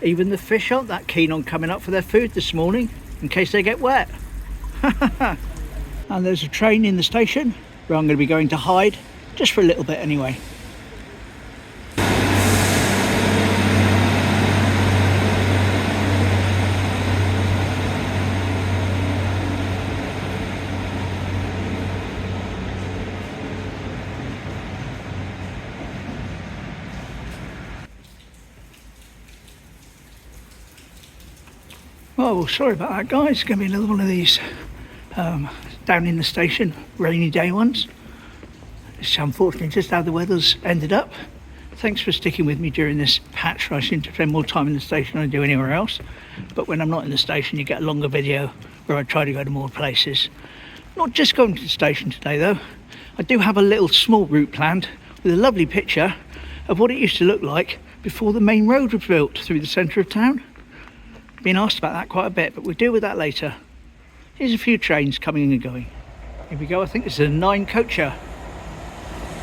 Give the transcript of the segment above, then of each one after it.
Even the fish aren't that keen on coming up for their food this morning, in case they get wet. And there's a train in the station where I'm going to be going to hide, just for a little bit anyway. Oh, well, sorry about that, guys. It's going to be another one of these down in the station, rainy day ones. It's unfortunately just how the weather's ended up. Thanks for sticking with me during this patch where I seem to spend more time in the station than I do anywhere else. But when I'm not in the station, you get a longer video where I try to go to more places. Not just going to the station today, though. I do have a little small route planned with a lovely picture of what it used to look like before the main road was built through the centre of town. Been asked about that quite a bit, but we'll deal with that later. Here's a few trains coming and going. Here we go. I think this is a 9-coacher.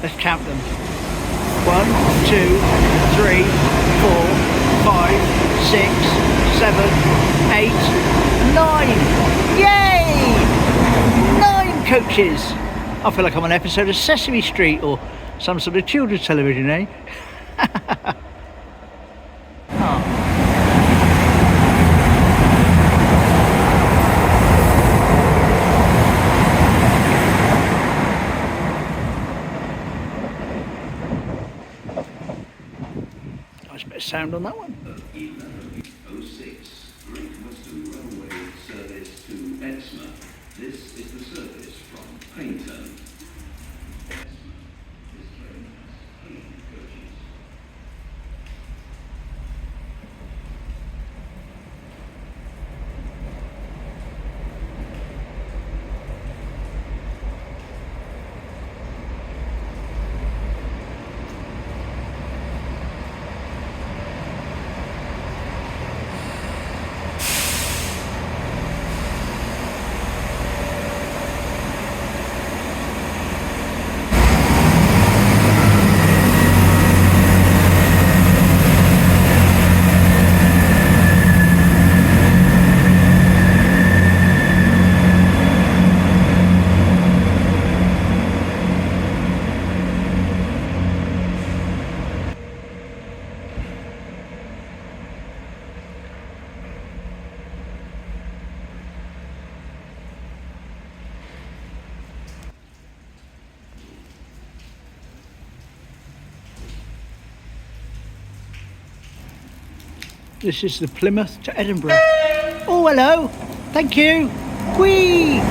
Let's count them. 1, 2, 3, 4, 5, 6, 7, 8, 9. Yay! 9 coaches. I feel like I'm on an episode of Sesame Street or some sort of children's television, eh? Sound on that one. 11:06 Great Western Railway service to Exmouth. This is the service from Paynton. This train has 8 coaches. This is the Plymouth to Edinburgh. Oh, hello. Thank you. Whee!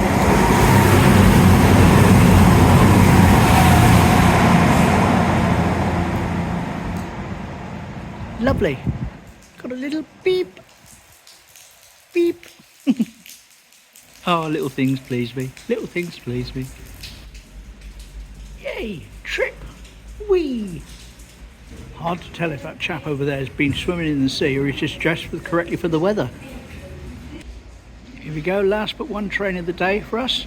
Lovely. Got a little beep. Beep. Oh, little things please me. Little things please me. Yay! Trip. Whee! Hard to tell if that chap over there has been swimming in the sea or he's just dressed correctly for the weather. Here we go, last but one train of the day for us.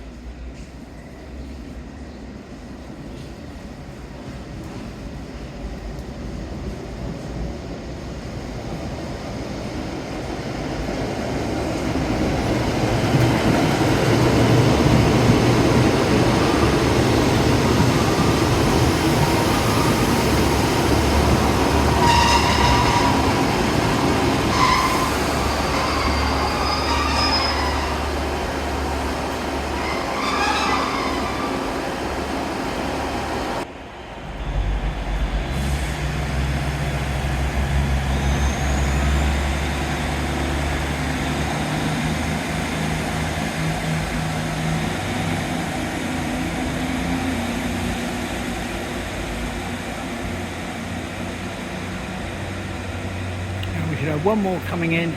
should have one more coming in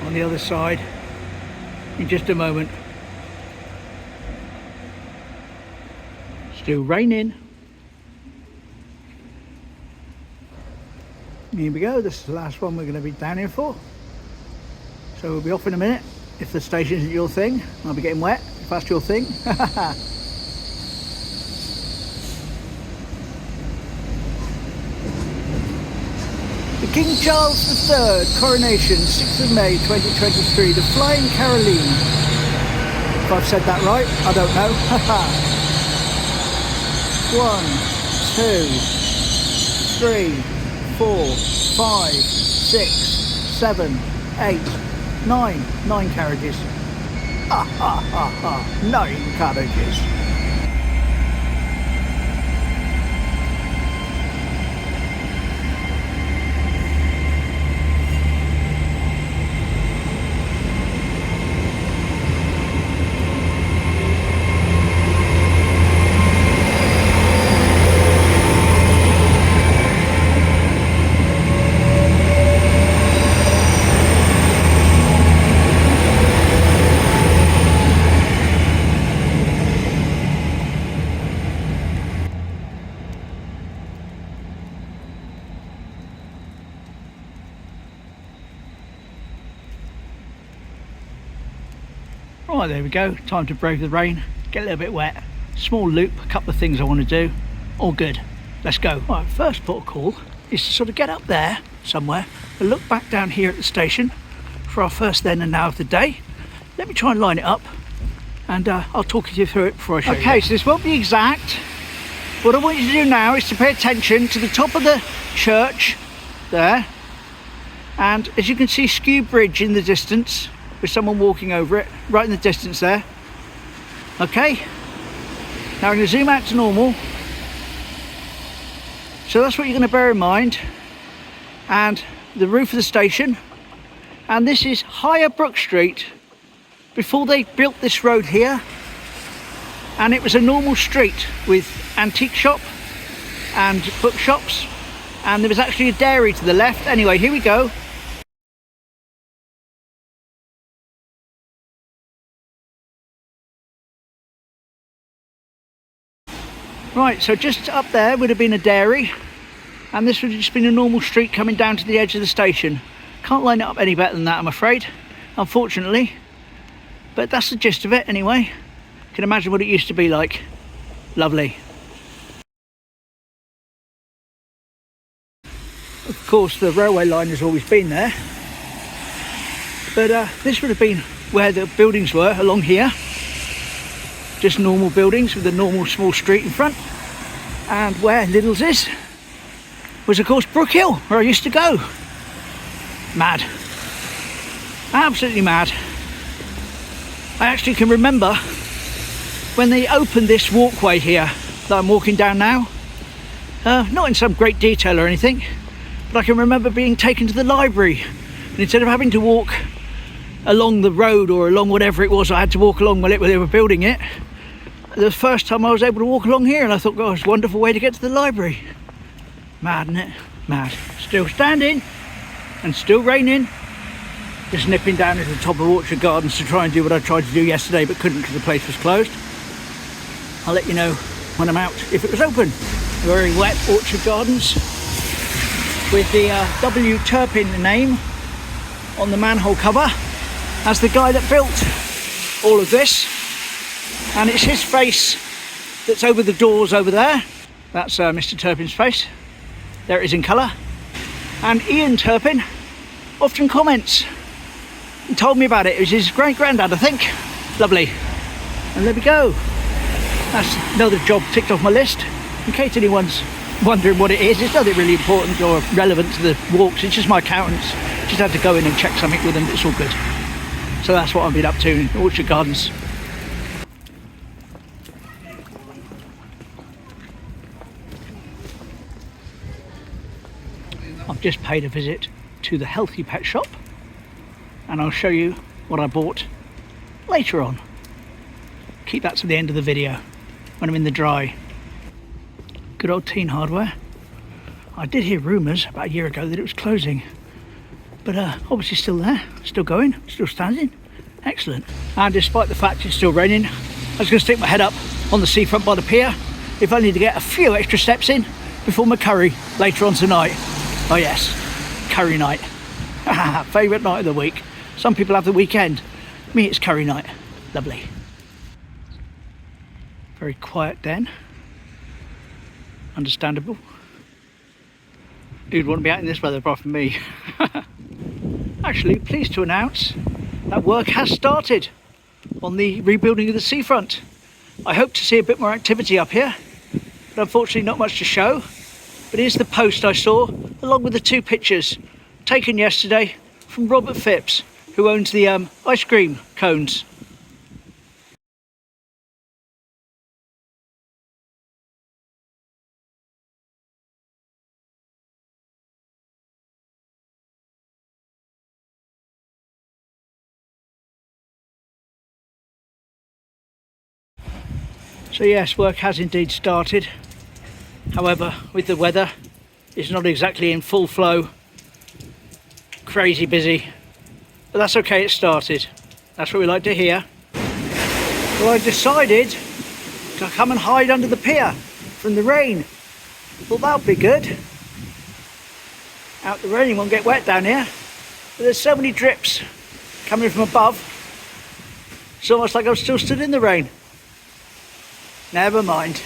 on the other side in just a moment. Still raining. Here we go, this is the last one we're going to be down here for. So we'll be off in a minute. If the station isn't your thing, I'll be getting wet. If that's your thing. The King Charles III, coronation, 6th of May 2023, the Flying Caroline. If I've said that right, I don't know. 1, 2, 3, 4, 5, 6, 7, 8, 9. 9 carriages. Ha ha ha ha. 9 carriages. Right, there we go, time to brave the rain, get a little bit wet, small loop, a couple of things I want to do, all good, let's go. Right, first port of call is to sort of get up there somewhere and look back down here at the station for our first then and now of the day. Let me try and line it up and I'll talk you through it before I show you. Okay, so this won't be exact. What I want you to do now is to pay attention to the top of the church there, and as you can see, Skew Bridge in the distance with someone walking over it, right in the distance there. Okay, now I'm going to zoom out to normal. So that's what you're going to bear in mind. And the roof of the station. And this is Higher Brook Street. Before they built this road here, and it was a normal street with antique shop and bookshops, and there was actually a dairy to the left. Anyway, here we go. Right, so just up there would have been a dairy, and this would have just been a normal street coming down to the edge of the station. Can't line it up any better than that, I'm afraid, unfortunately. But that's the gist of it anyway. You can imagine what it used to be like. Lovely. Of course, the railway line has always been there. But this would have been where the buildings were, along here. Just normal buildings with a normal small street in front. And where Lidl's is was of course Brook Hill, where I used to go. Mad. Absolutely mad. I actually can remember when they opened this walkway here that I'm walking down now. Not in some great detail or anything, but I can remember being taken to the library, and instead of having to walk along the road or along whatever it was I had to walk along while they were building it, the first time I was able to walk along here, and I thought, God, it's a wonderful way to get to the library. Mad, isn't it? Mad. Still standing and still raining. Just nipping down to the top of Orchard Gardens to try and do what I tried to do yesterday but couldn't because the place was closed. I'll let you know when I'm out if it was open. Very wet Orchard Gardens with the W. Turpin name on the manhole cover as the guy that built all of this, and it's his face that's over the doors over there. That's Mr. Turpin's face. There it is in colour. And Ian Turpin often comments and told me about it. It was his great granddad, I think. Lovely. And there we go. That's another job ticked off my list. In case anyone's wondering what it is, it's nothing really important or relevant to the walks. It's just my accountants. Just had to go in and check something with them. It's all good. So that's what I've been up to in Orchard Gardens. I've just paid a visit to the Healthy Pet Shop, and I'll show you what I bought later on. Keep that to the end of the video when I'm in the dry. Good old Teen Hardware. I did hear rumours about a year ago that it was closing, but obviously still there, still going, still standing. Excellent. And despite the fact it's still raining, I was going to stick my head up on the seafront by the pier, if only to get a few extra steps in before my curry later on tonight. Oh yes, curry night. Favourite night of the week. Some people have the weekend. Me, it's curry night. Lovely. Very quiet den. Understandable. Who'd want to be out in this weather apart from me? Actually, pleased to announce that work has started on the rebuilding of the seafront. I hope to see a bit more activity up here, but unfortunately not much to show. But here's the post I saw, along with the 2 pictures taken yesterday from Robert Phipps, who owns the ice cream cones. So yes, work has indeed started. However, with the weather, it's not exactly in full flow. Crazy busy. But that's okay, it started. That's what we like to hear. Well, I decided to come and hide under the pier from the rain. Thought that would be good. Out the rain, you won't get wet down here. But there's so many drips coming from above. It's almost like I'm still stood in the rain. Never mind.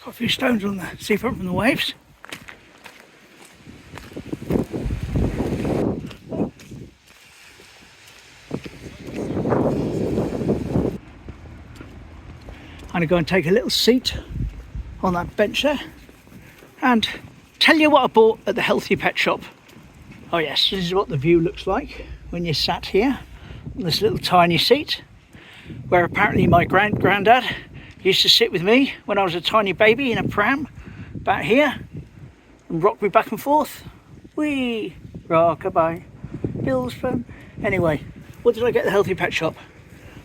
Got a few stones on the seafront from the waves. I'm going to go and take a little seat on that bench there and tell you what I bought at the Healthy Pet Shop. Oh yes, this is what the view looks like when you're sat here on this little tiny seat, where apparently my granddad used to sit with me when I was a tiny baby in a pram back here and rock me back and forth. Wee, rock-a-bye, Bill's fun. Anyway, what did I get at the Healthy Pet Shop?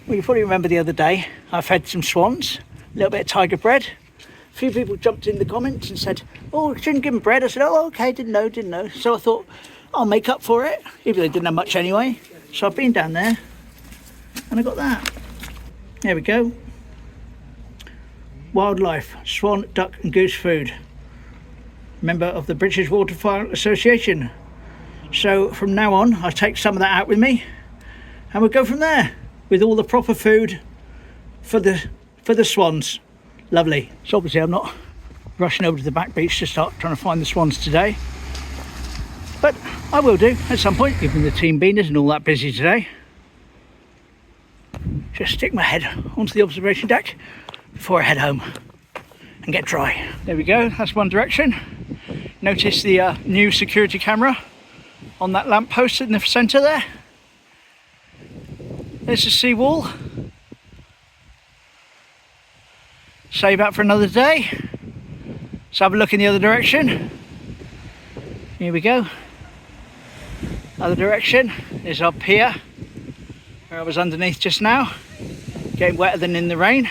Well, you probably remember the other day I fed some swans, a little bit of tiger bread. A few people jumped in the comments and said, oh, you shouldn't give them bread. I said, oh, okay, didn't know. So I thought, I'll make up for it, even though they didn't have much anyway. So I've been down there and I got that. There we go. Wildlife, swan, duck and goose food. Member of the British Waterfowl Association. So from now on, I'll take some of that out with me and we'll go from there with all the proper food for the swans. Lovely. So obviously I'm not rushing over to the back beach to start trying to find the swans today, but I will do at some point, given the team bean isn't all that busy today. Just stick my head onto the observation deck before I head home and get dry. There we go, that's one direction. Notice the new security camera on that lamppost in the centre there. There's the seawall. Save that for another day. Let's have a look in the other direction. Here we go. Other direction is our pier, where I was underneath just now, getting wetter than in the rain.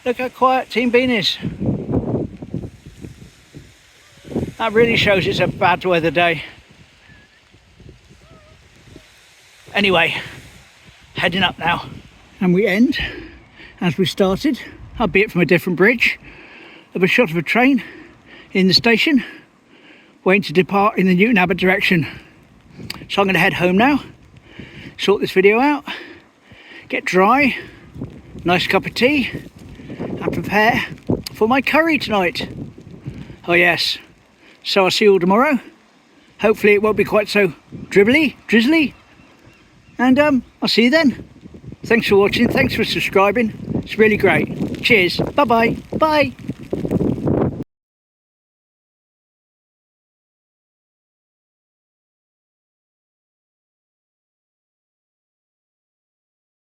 Look how quiet Team Bean is. That really shows it's a bad weather day. Anyway, heading up now. And we end, as we started, albeit from a different bridge, of a shot of a train in the station, waiting to depart in the Newton Abbot direction. So I'm going to head home now, sort this video out, get dry, nice cup of tea, and prepare for my curry tonight. Oh yes, so I'll see you all tomorrow. Hopefully it won't be quite so drizzly, and I'll see you then. Thanks for watching, thanks for subscribing, it's really great. Cheers, bye.